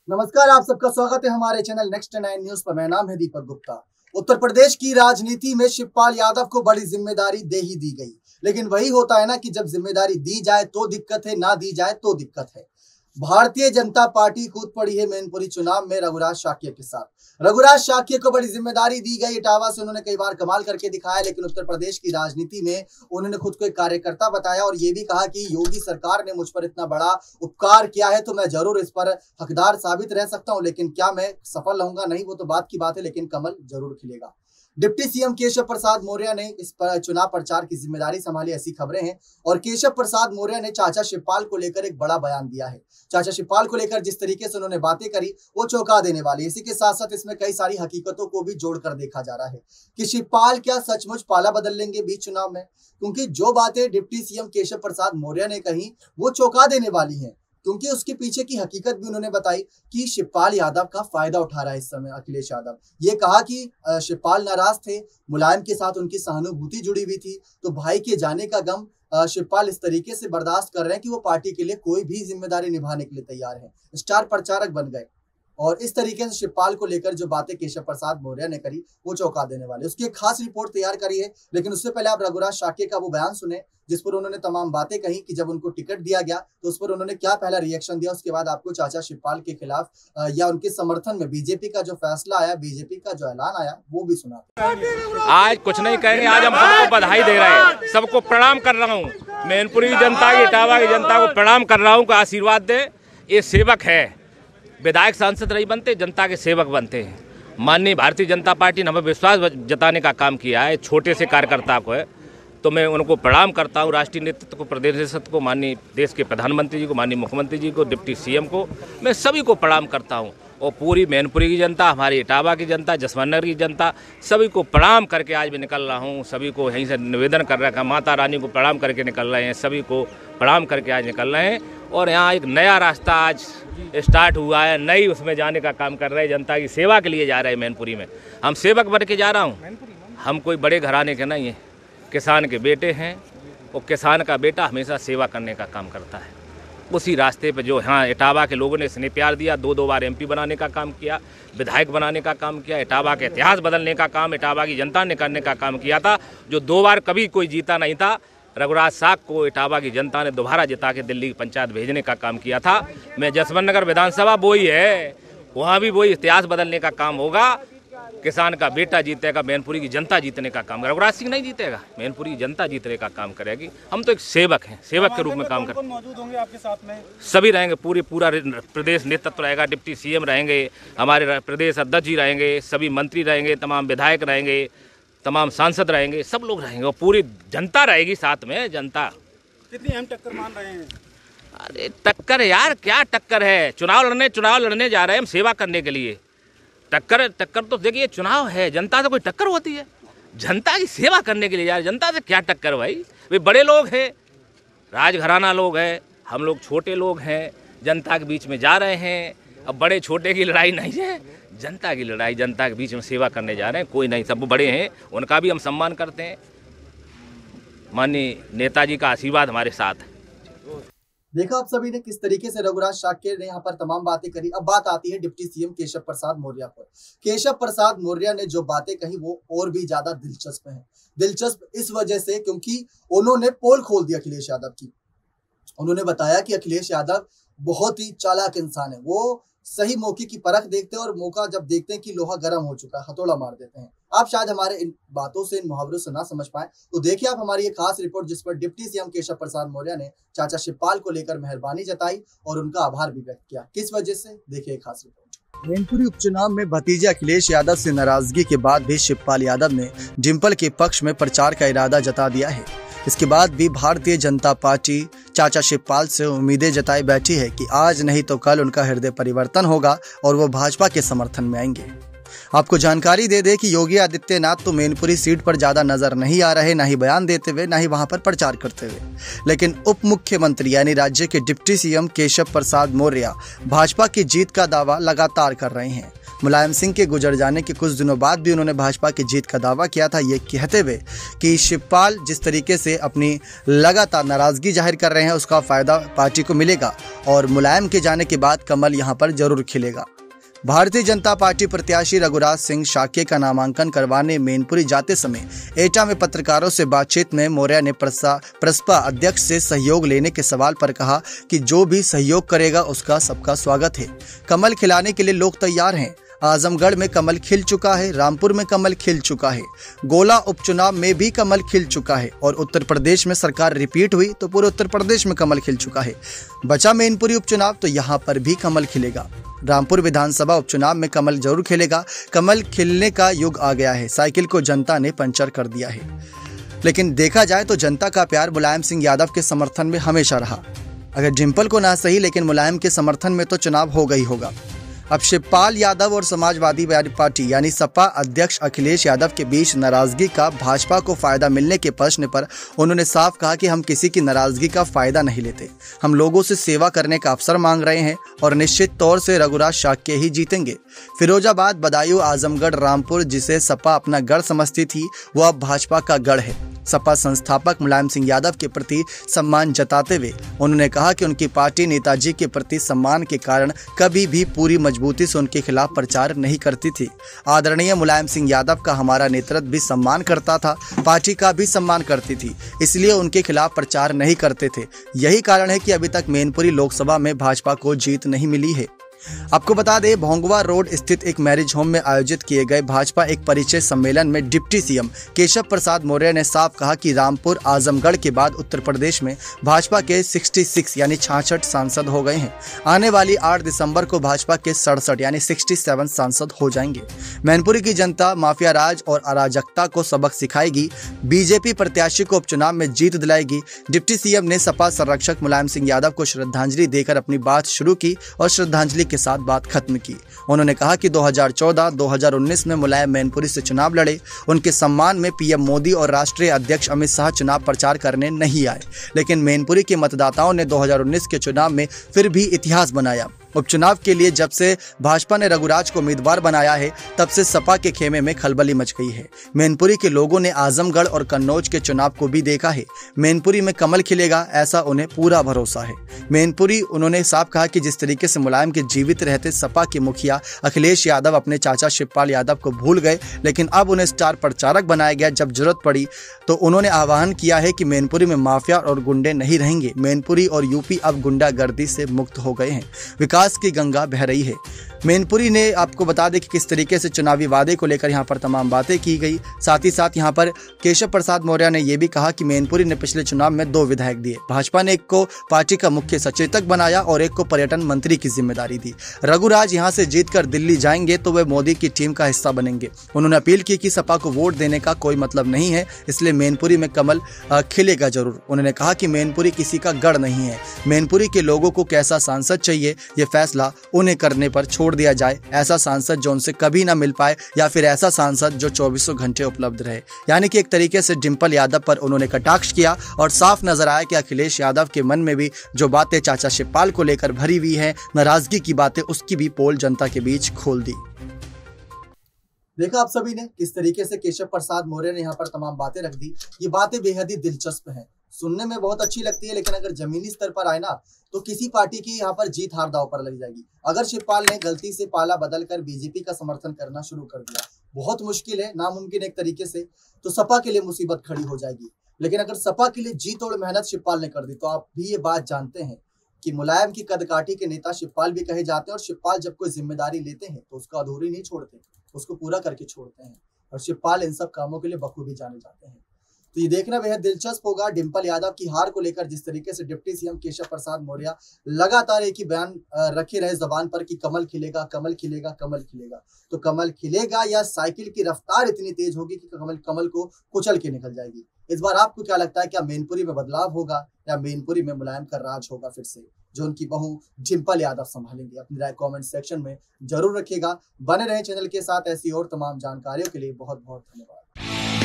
नमस्कार, आप सबका स्वागत है हमारे चैनल नेक्स्ट 9 न्यूज पर। मेरा नाम है दीपक गुप्ता। उत्तर प्रदेश की राजनीति में शिवपाल यादव को बड़ी जिम्मेदारी दे ही दी गई, लेकिन वही होता है ना कि जब जिम्मेदारी दी जाए तो दिक्कत है, ना दी जाए तो दिक्कत है। भारतीय जनता पार्टी कूद पड़ी है मैनपुरी चुनाव में रघुराज शाक्य के साथ। रघुराज शाक्य को बड़ी जिम्मेदारी दी गई। इटावा से उन्होंने कई बार कमाल करके दिखाया, लेकिन उत्तर प्रदेश की राजनीति में उन्होंने खुद को एक कार्यकर्ता बताया और ये भी कहा कि योगी सरकार ने मुझ पर इतना बड़ा उपकार किया है तो मैं जरूर इस पर हकदार साबित रह सकता हूं, लेकिन क्या मैं सफल रहूंगा? नहीं, वो तो बात की बात है, लेकिन कमल जरूर खिलेगा। डिप्टी सीएम केशव प्रसाद मौर्य ने इस पर चुनाव प्रचार की जिम्मेदारी संभाली, ऐसी खबरें हैं। और केशव प्रसाद मौर्य ने चाचा शिवपाल को लेकर एक बड़ा बयान दिया है। चाचा शिवपाल को लेकर जिस तरीके से उन्होंने बातें करी वो चौंका देने वाली। इसी के साथ साथ इसमें कई सारी हकीकतों को भी जोड़कर देखा जा रहा है कि शिवपाल क्या सचमुच पाला बदल लेंगे बीच चुनाव में, क्योंकि जो बातें डिप्टी सीएम केशव प्रसाद मौर्य ने कही वो चौंका देने वाली हैं, क्योंकि उसके पीछे की हकीकत भी उन्होंने बताई कि शिवपाल यादव का फायदा उठा रहा है इस समय अखिलेश यादव। ये कहा कि शिवपाल नाराज थे, मुलायम के साथ उनकी सहानुभूति जुड़ी हुई थी, तो भाई के जाने का गम शिवपाल इस तरीके से बर्दाश्त कर रहे हैं कि वो पार्टी के लिए कोई भी जिम्मेदारी निभाने के लिए तैयार है। स्टार प्रचारक बन गए। और इस तरीके से शिवपाल को लेकर जो बातें केशव प्रसाद मौर्य ने करी वो चौंका देने वाले। उसकी एक खास रिपोर्ट तैयार करी है, लेकिन उससे पहले आप रघुराज शाक्य का वो बयान सुने जिस पर उन्होंने तमाम बातें कही कि जब उनको टिकट दिया गया तो उस पर उन्होंने क्या पहला रिएक्शन दिया। उसके बाद आपको चाचा शिवपाल के खिलाफ या उनके समर्थन में बीजेपी का जो फैसला आया, बीजेपी का जो ऐलान आया, वो भी सुना। आज कुछ नहीं कहेंगे, आज हम सबको बधाई दे रहे हैं, सबको प्रणाम कर रहा हूँ। मैनपुरी जनता की, इटावा की जनता को प्रणाम कर रहा हूँ कि आशीर्वाद दे। ये सेवक है, विधायक सांसद नहीं बनते, जनता के सेवक बनते हैं। माननीय भारतीय जनता पार्टी ने हमें विश्वास जताने का काम किया है, छोटे से कार्यकर्ता को है, तो मैं उनको प्रणाम करता हूँ। राष्ट्रीय नेतृत्व को, प्रदेश नेतृत्व को, माननीय देश के प्रधानमंत्री जी को, माननीय मुख्यमंत्री जी को, डिप्टी सीएम को, मैं सभी को प्रणाम करता हूँ। और पूरी मैनपुरी की जनता, हमारी इटावा की जनता, जसवंत नगर की जनता, सभी को प्रणाम करके आज मैं निकल रहा हूँ। सभी को यहीं से निवेदन कर रखा, माता रानी को प्रणाम करके निकल रहे हैं, सभी को प्रणाम करके आज निकल रहे हैं। और यहाँ एक नया रास्ता आज स्टार्ट हुआ है, नई उसमें जाने का काम कर रहे हैं, जनता की सेवा के लिए जा रहे हैं। मैनपुरी में हम सेवक बन के जा रहा हूँ। हम कोई बड़े घराने के नहीं हैं, किसान के बेटे हैं, और किसान का बेटा हमेशा सेवा करने का काम करता है। उसी रास्ते पे जो यहाँ इटावा के लोगों ने स्नेह प्यार दिया, दो बार एमपी बनाने का काम किया, विधायक बनाने का काम किया, इटावा के इतिहास बदलने का काम इटावा की जनता ने करने का काम किया था। जो 2 बार कभी कोई जीता नहीं था, रघुराज साग को इटावा की जनता ने दोबारा जिता के दिल्ली की पंचायत भेजने का काम किया था। मैं जसवंत नगर विधानसभा वही है, वहाँ भी वही इतिहास बदलने का काम होगा। किसान का बेटा जीतेगा, मैनपुरी की जनता जीतने का काम। रघुराज सिंह नहीं जीतेगा, मैनपुरी की जनता जीतने का काम करेगी। हम तो एक सेवक हैं, सेवक के रूप में काम करते हैं। मौजूद होंगे आपके साथ में? सभी रहेंगे, पूरा प्रदेश नेतृत्व रहेगा, डिप्टी सीएम रहेंगे, हमारे प्रदेश अध्यक्ष जी रहेंगे, सभी मंत्री रहेंगे, तमाम विधायक रहेंगे, तमाम सांसद रहेंगे, सब लोग रहेंगे और पूरी जनता रहेगी साथ में। जनता कितनी अहम टक्कर मान रहे हैं? अरे टक्कर यार, क्या टक्कर है? चुनाव लड़ने जा रहे हैं हम सेवा करने के लिए। टक्कर तो देखिए, चुनाव है, जनता से कोई टक्कर होती है? जनता की सेवा करने के लिए यार, जनता से क्या टक्कर भाई? वे बड़े लोग हैं, राजघराना लोग हैं, हम लोग छोटे लोग हैं, जनता के बीच में जा रहे हैं। अब बड़े छोटे की लड़ाई नहीं है, जनता की लड़ाई, जनता के बीच में सेवा करने जा रहे हैं। कोई नहीं, सब बड़े हैं, उनका भी हम सम्मान करते हैं। माननीय नेताजी का आशीर्वाद हमारे साथ है। देखा आप सभी ने किस तरीके से रघुराज शाक्य ने यहाँ पर तमाम बातें करी। अब बात आती है डिप्टी सीएम केशव प्रसाद मौर्य पर। केशव प्रसाद मौर्य ने जो बातें कही वो और भी ज्यादा दिलचस्प है। दिलचस्प इस वजह से क्योंकि उन्होंने पोल खोल दी अखिलेश यादव की। उन्होंने बताया कि अखिलेश यादव बहुत ही चालाक इंसान है, वो सही मौके की परख देखते हैं और मौका जब देखते हैं कि लोहा गर्म हो चुका है, हथौड़ा मार देते हैं। आप शायद हमारे इन बातों से, इन मुहावरों से ना समझ पाए, तो देखिए आप हमारी एक खास रिपोर्ट जिस पर डिप्टी सीएम केशव प्रसाद मौर्य ने चाचा शिवपाल को लेकर मेहरबानी जताई और उनका आभार भी व्यक्त किया। किस वजह से, देखिए एक खास रिपोर्ट। मैनपुरी उपचुनाव में भतीजे अखिलेश यादव से नाराजगी के बाद भी शिवपाल यादव ने डिम्पल के पक्ष में प्रचार का इरादा जता दिया है। इसके बाद भी भारतीय जनता पार्टी चाचा शिवपाल से उम्मीदें जताई बैठी है कि आज नहीं तो कल उनका हृदय परिवर्तन होगा और वो भाजपा के समर्थन में आएंगे। आपको जानकारी दे दें कि योगी आदित्यनाथ तो मैनपुरी सीट पर ज्यादा नजर नहीं आ रहे, ना ही बयान देते हुए, ना ही वहां पर प्रचार करते हुए, लेकिन उप मुख्यमंत्री यानी राज्य के डिप्टी सीएम केशव प्रसाद मौर्य भाजपा की जीत का दावा लगातार कर रहे हैं। मुलायम सिंह के गुजर जाने के कुछ दिनों बाद भी उन्होंने भाजपा की जीत का दावा किया था, ये कहते हुए कि शिवपाल जिस तरीके से अपनी लगातार नाराजगी जाहिर कर रहे हैं उसका फायदा पार्टी को मिलेगा और मुलायम के जाने के बाद कमल यहां पर जरूर खिलेगा। भारतीय जनता पार्टी प्रत्याशी रघुराज सिंह शाक्य का नामांकन करवाने मैनपुरी जाते समय एटा में पत्रकारों से बातचीत में मौर्य ने प्रसपा अध्यक्ष से सहयोग लेने के सवाल पर कहा कि जो भी सहयोग करेगा उसका सबका स्वागत है। कमल खिलाने के लिए लोग तैयार हैं। आजमगढ़ में कमल खिल चुका है, रामपुर में कमल खिल चुका है, गोला उपचुनाव में भी कमल खिल चुका है और उत्तर प्रदेश में सरकार रिपीट हुई तो पूरे उत्तर प्रदेश में कमल खिल चुका है। बचा मैनपुरी उपचुनाव तो यहाँ पर भी कमल खिलेगा। रामपुर विधानसभा उपचुनाव में कमल जरूर खिलेगा। कमल खिलने का युग आ गया है। साइकिल को जनता ने पंचर कर दिया है। लेकिन देखा जाए तो जनता का प्यार मुलायम सिंह यादव के समर्थन में हमेशा रहा। अगर डिम्पल को ना सही लेकिन मुलायम के समर्थन में तो चुनाव होगा ही होगा। अब शिवपाल यादव और समाजवादी पार्टी यानी सपा अध्यक्ष अखिलेश यादव के बीच नाराजगी का भाजपा को फायदा मिलने के प्रश्न पर उन्होंने साफ कहा कि हम किसी की नाराजगी का फायदा नहीं लेते। हम लोगों से सेवा करने का अवसर मांग रहे हैं और निश्चित तौर से रघुराज शाक्य ही जीतेंगे। फिरोजाबाद, बदायूं, आजमगढ़, रामपुर जिसे सपा अपना गढ़ समझती थी वो अब भाजपा का गढ़ है। सपा संस्थापक मुलायम सिंह यादव के प्रति सम्मान जताते हुए उन्होंने कहा कि उनकी पार्टी नेताजी के प्रति सम्मान के कारण कभी भी पूरी मजबूती से उनके खिलाफ प्रचार नहीं करती थी। आदरणीय मुलायम सिंह यादव का हमारा नेतृत्व भी सम्मान करता था, पार्टी का भी सम्मान करती थी, इसलिए उनके खिलाफ प्रचार नहीं करते थे। यही कारण है कि अभी तक मैनपुरी लोकसभा में भाजपा को जीत नहीं मिली है। आपको बता दें, भोंगवा रोड स्थित एक मैरिज होम में आयोजित किए गए भाजपा एक परिचय सम्मेलन में डिप्टी सीएम केशव प्रसाद मौर्य ने साफ कहा कि रामपुर, आजमगढ़ के बाद उत्तर प्रदेश में भाजपा के 66 यानी 66 सांसद हो गए हैं। आने वाली 8 दिसंबर को भाजपा के 67 यानी 67 सांसद हो जाएंगे। मैनपुरी की जनता माफिया राज और अराजकता को सबक सिखाएगी। बीजेपी प्रत्याशी को उपचुनाव में जीत दिलाएगी। डिप्टी सीएम ने सपा संरक्षक मुलायम सिंह यादव को श्रद्धांजलि देकर अपनी बात शुरू की और श्रद्धांजलि के साथ बात खत्म की। उन्होंने कहा कि 2014-2019 में मुलायम मैनपुरी से चुनाव लड़े। उनके सम्मान में पीएम मोदी और राष्ट्रीय अध्यक्ष अमित शाह चुनाव प्रचार करने नहीं आए, लेकिन मैनपुरी के मतदाताओं ने 2019 के चुनाव में फिर भी इतिहास बनाया। उपचुनाव के लिए जब से भाजपा ने रघुराज को उम्मीदवार बनाया है तब से सपा के खेमे में खलबली मच गई है। मैनपुरी के लोगों ने आजमगढ़ और कन्नौज के चुनाव को भी देखा है। मैनपुरी में कमल खिलेगा ऐसा उन्हें पूरा भरोसा है। मैनपुरी उन्होंने साफ कहा कि जिस तरीके से मुलायम के जीवित रहते सपा के मुखिया अखिलेश यादव अपने चाचा शिवपाल यादव को भूल गए, लेकिन अब उन्हें स्टार प्रचारक बनाया गया। जब जरूरत पड़ी तो उन्होंने आह्वान किया है कि मैनपुरी में माफिया और गुंडे नहीं रहेंगे। मैनपुरी और यूपी अब गुंडागर्दी से मुक्त हो गए हैं। विकास की गंगा बह रही है। मैनपुरी ने आपको बता दें कि किस तरीके से चुनावी वादे को लेकर यहां पर तमाम बातें की गई। साथ ही साथ यहां पर केशव प्रसाद मौर्य ने यह भी कहा कि मैनपुरी ने पिछले चुनाव में 2 विधायक दिए। भाजपा ने एक को पार्टी का मुख्य सचेतक बनाया और एक को पर्यटन मंत्री की जिम्मेदारी दी। रघुराज यहां से जीतकर दिल्ली जाएंगे तो वे मोदी की टीम का हिस्सा बनेंगे। उन्होंने अपील की कि सपा को वोट देने का कोई मतलब नहीं है, इसलिए मैनपुरी में कमल खिलेगा जरूर। उन्होंने कहा कि मैनपुरी किसी का गढ़ नहीं है। मैनपुरी के लोगों को कैसा सांसद चाहिए ये फैसला उन्हें करने पर छोड़ दिया जाए। ऐसा सांसद जो उनसे कभी ना मिल पाए या फिर ऐसा सांसद जो 24 घंटे उपलब्ध रहे। यानी कि एक तरीके से डिम्पल यादव पर उन्होंने कटाक्ष किया और साफ नजर आया कि अखिलेश यादव के मन में भी जो बातें चाचा शिवपाल को लेकर भरी हुई है, नाराजगी की बातें, उसकी भी पोल जनता के बीच खोल दी। देखा आप सभी ने किस तरीके से केशव प्रसाद मौर्य ने यहाँ पर तमाम बातें रख दी। ये बातें बेहद ही दिलचस्प हैं, सुनने में बहुत अच्छी लगती है, लेकिन अगर जमीनी स्तर पर आए ना तो किसी पार्टी की यहाँ पर जीत हार दांव पर लग जाएगी। अगर शिवपाल ने गलती से पाला बदलकर बीजेपी का समर्थन करना शुरू कर दिया, बहुत मुश्किल है, नामुमकिन एक तरीके से, तो सपा के लिए मुसीबत खड़ी हो जाएगी। लेकिन अगर सपा के लिए जी तोड़ मेहनत शिवपाल ने कर दी तो आप भी ये बात जानते हैं कि मुलायम की कदकाठी के नेता शिवपाल भी कहे जाते हैं और शिवपाल जब कोई जिम्मेदारी लेते हैं तो उसको अधूरी नहीं छोड़ते, उसको पूरा करके छोड़ते हैं। और शिवपाल इन सब कामों के लिए बखूबी जाने जाते हैं। तो ये देखना बेहद दिलचस्प होगा डिम्पल यादव की हार को लेकर, जिस तरीके से डिप्टी सीएम केशव प्रसाद मौर्य लगातार एक ही बयान रखे रहे जबान पर कि कमल खिलेगा, कमल खिलेगा, कमल खिलेगा। तो कमल खिलेगा या साइकिल की रफ्तार इतनी तेज होगी कि कमल को कुचल के निकल जाएगी। इस बार आपको क्या लगता है, क्या मैनपुरी में बदलाव होगा या मैनपुरी में मुलायम का राज होगा फिर से, जो उनकी बहू डिम्पल यादव संभालेंगे? अपनी राय कमेंट सेक्शन में जरूर रखिएगा। बने रहें चैनल के साथ ऐसी और तमाम जानकारियों के लिए। बहुत बहुत धन्यवाद।